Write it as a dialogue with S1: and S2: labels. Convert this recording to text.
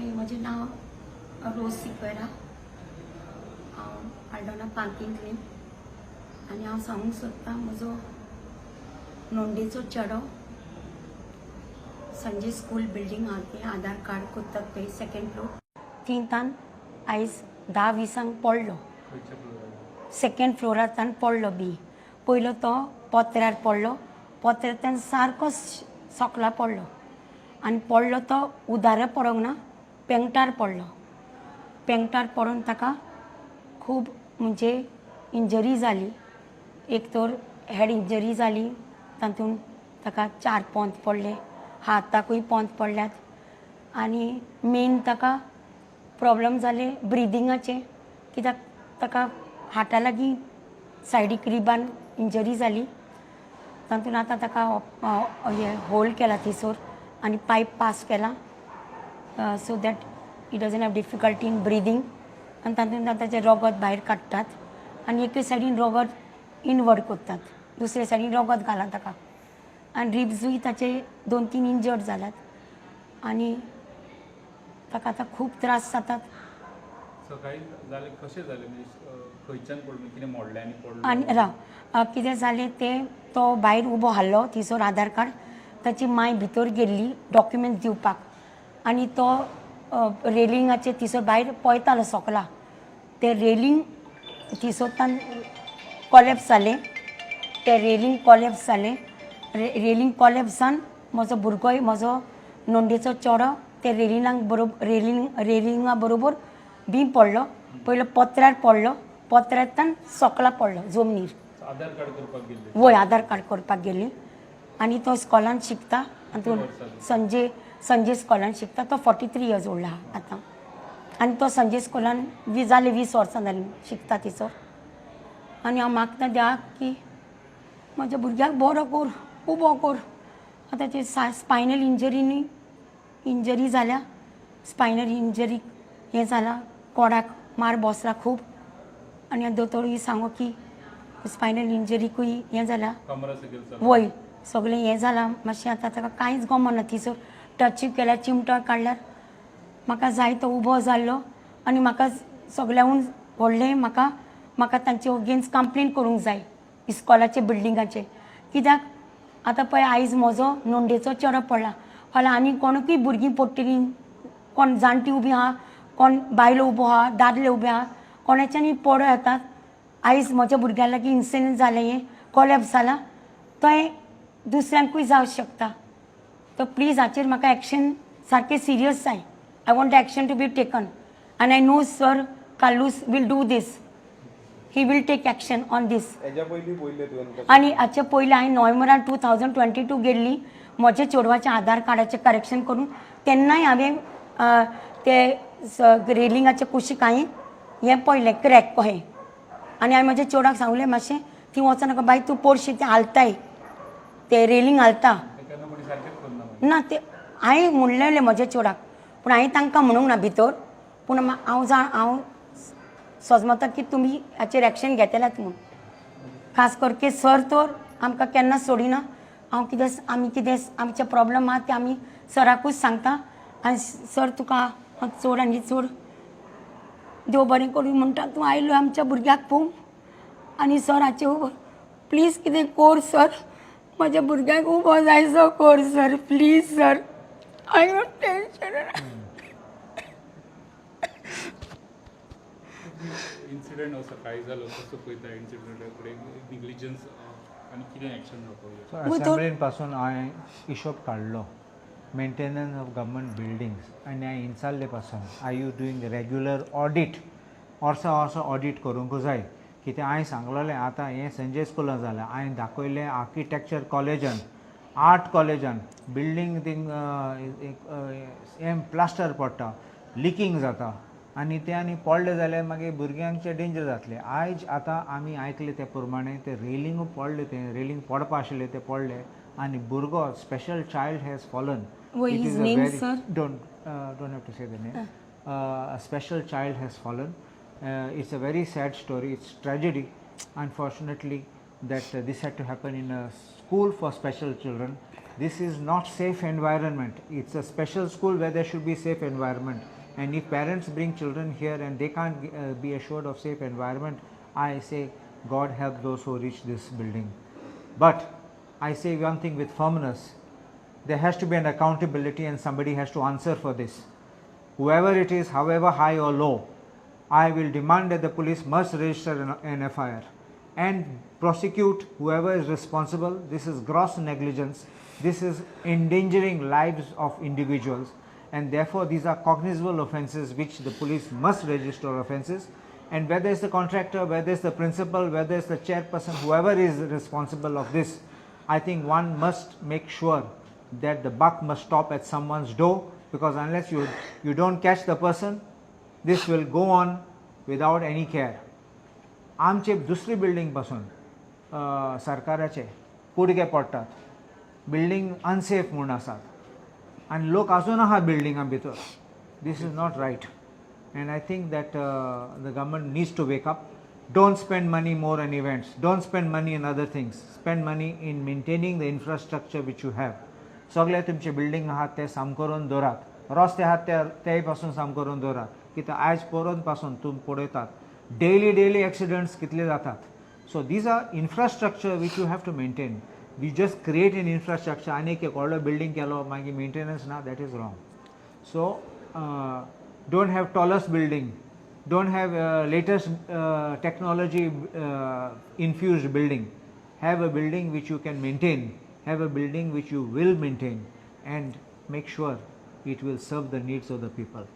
S1: म्हजें नांव रोज सिक्वेरा, हांव आल्डोना पार्किंगतली आनी हांव सांगूंक सोदतां म्हजो नोंदेचो चेडो संजय स्कूल बिल्डींग आहा तें आधार कार्ड कोत्तात पळय सेकेंड फ्लोर थिंतान आयज 10-20 पडलो. सेकेंड फ्लोरांतल्यान पडलो बी. पयलो तो पोत्र्यार पडलो, पोत्र्यातल्यान सारको सकला पडलो आनी पडलो तो उदाऱ्या पडोंक ना, पेंगटार पडलो. पेंगटार पडोन ताका खूब म्हणजे इंजरी जाली. एक तर हेड इंजरी जाली, तातूंत ताका 4 पोंत पडले, हाताकूय पोंत पडल्यात आनी मेन ताका प्रॉब्लम जाले ब्रिदिंगाचे, कित्याक ताका हार्टा लागीं सायडीक रिबान इंजरी जाली. तातूंत आतां ताका होल केला थिसर आनी पायप पास केला so that he doesn't have difficulty in breathing. आनी तातूंत ताचें रगत भायर काडटात आनी एके सायडीन रगत इनवर्ड करतात, दुसरे सायडीन रगत घाला ताका आनी रिब्सूय ताचे 2-3 इंजर्ड जाल्यात आनी ताका आतां खूब त्रास जातात. आनी राव कितें जालें तें तो भायर उबो आसलो थिसर आधार कार्ड, ताची माय भितर गेल्ली डॉक्युमेंट्स दिवपाक आनी तो रेलिंगाचेर थिसर भायर पळयतालो सकला. ते रेलिंग थिसरच्यान कॉलेप्स जालें, ते रेलिंग कॉलेप्स जालें. रेलिंग कॉलेप्स जावन म्हजो भुरगोय, म्हजो नोंदेचो चेडो ते रेलिंगा बरोबर बी पडलो. पयलो पोत्र्यार पडलो, पोत्र्यातल्यान सकला पडलो जमनीर. वय आधार कार्ड करपाक गेली आनी तो स्कॉलान शिकता आनी तो संजय स्कॉलान शिकता. तो 43 इयर्स ओल्ड आहा आतां आनी तो संजय स्कॉलान जाले 20 वर्सां जालीं शिकता थंयसर. आनी हांव मागता देवाक की म्हज्या भुरग्याक बरो कर, उबो कर. आतां ताची स्पायनल इंजरी जाल्या, स्पायनल इंजरी हें जालां, कोडाक मार बसला खूब आनी दोतोरूय सांगो की स्पायनल इंजरीकूय हें जालां, वय सगळें हें जालां. मातशें आतां ताका कांयच गमना. थिसर टच केल्यार चिमटो काडल्यार म्हाका जाय तो उबो जाल्लो आनी म्हाका सगळ्याहून व्हडलें म्हाका तांचे अगेन्स्ट कंप्लेन करूंक जाय इस्कॉलाचे बिल्डिंगाचे. कित्याक आतां पळय आयज म्हजो नोंदेचो चेडो पडला, फाल्यां आनी कोणूय भुरगीं पडटलीं, कोण जाणटी उबी आहा, कोण बायलो उबो आहा, दादले उबे आहा, कोणाच्यानी पडो येतात. आयज म्हज्या भुरग्यां लागीं इन्सिडंट जालें, हें कॉलेप्स जाला, थंय दुसऱ्यांकूय जावं शकता. तो प्लीज हाचेर म्हाका एक्शन सारकें सिरियस जाय. I want the action to be taken आनी आय नो सर कालूस will do this. He will take action on this. आनी हाचे पयलीं हांवें नोव्हेंबरान 2022 गेल्ली म्हज्या चेडवाचें आधार कार्डाचें करेक्शन करून. तेन्नाय हांवें ते रेलिंगाचे कुशीक हांवें हें पळयलें क्रॅक कहें आनी हांवें म्हज्या चेडवाक सांगलें मातशें थंय वचनाका बाय, तूं पडशी तें हालताय, ते रेलिंग हालता ना. ते हांवें म्हणलेलें म्हज्या चेडवाक, पूण हांवें तांकां म्हणूंक ना भितर. पूण हांव सोजमता की तुमी हाचेर एक्शन घेतल्यात म्हूण. खास करके सर तर आमकां केन्नाच सोडिना. आमी कितें आमचे प्रॉब्लम आहा ते आमी सराकूच सांगता आनी सर तुका चड आनी चड देव बरें करूं म्हणटा. तूं आयलो आमच्या भुरग्याक पळोवंक आनी सर हाचे प्लीज कितें कर सर, म्हज्या भुरग्याक उबो जायसो कर सर, प्लीज सर. हांवें टेन्शन
S2: इन्सिडेंट असो काय जालो कसो पळयता इन्सिडेंटाकडे निग्लिजन्स आनी कितें एक्शन जावपाक जाय.
S3: असेंब्लीन पासून हांवें हिशोब काडलो मेंटेनन्स ऑफ गव्हर्मेंट बिल्डिंग्स आनी हांवें इन्साल्ले पासून I you doing regular audit वर्सा ऑडीट करूंक जाय. कित्याक हांवें सांगलोलें आतां हें संजय स्कुलान जालें, हांवें दाखयलें आर्किटेक्चर कॉलेजान, आर्ट कॉलेजान बिल्डींग थिंग हें प्लास्टर पडटा, लिकींग जाता आनी ते आनी पडले जाल्यार मागीर भुरग्यांचे डेंजर जातले. आयज आतां आमी आयकले ते प्रमाणे ते रेलिंग पडले, ते रेलिंग पडपा आशिल्ले ते पडले आनी भुरगो special child has fallen. It is a very don't have to say the name. A special child has fallen. It's a very sad story. It's tragedy. Unfortunately, that this had to happen in a school for special children. This is not safe environment. It's a special school where there should be safe environment. And if parents bring children here and they can't be assured of safe environment, I say God help those who reach this building. But I say one thing with firmness, there has to be an accountability and somebody has to answer for this. Whoever it is, however high or low, I will demand that the police must register an FIR and prosecute whoever is responsible. This is gross negligence. This is endangering lives of individuals, and therefore these are cognizable offences which the police must register offences. And whether it's the contractor, whether it's the principal, whether it's the chairperson, whoever is responsible of this, I think one must make sure that the buck must stop at someone's door, because unless you don't catch the person, this will go on without any care. आमचे दुसरी building पासून सरकाराचे कुडके पडटात, building unsafe म्हूण आसात आनी लोक अजून आहा बिल्डिंगा भितर. This is not right, and I think that the government needs to wake up. Don't spend money more on events, don't spend money on other things, spend money in maintaining the infrastructure which you have. सगळे तुमचे building आहात ते साम करून दवरात, रस्ते आहात तेय पासून साम करून दवरात, कित्याक आयज परोन पासून तुमी पळयतात डेली एक्सिडेंट्स कितले जातात. So these are infrastructure which you have to maintain. We just create an infrastructure आनी एक व्हडलो बिल्डिंग केलो मागीर मेंटेनन्स ना, that is wrong. So don't have tallest building, don't have latest technology infused building. Have a building which you can maintain, have a building which you will maintain, and make sure it will serve the needs of the people.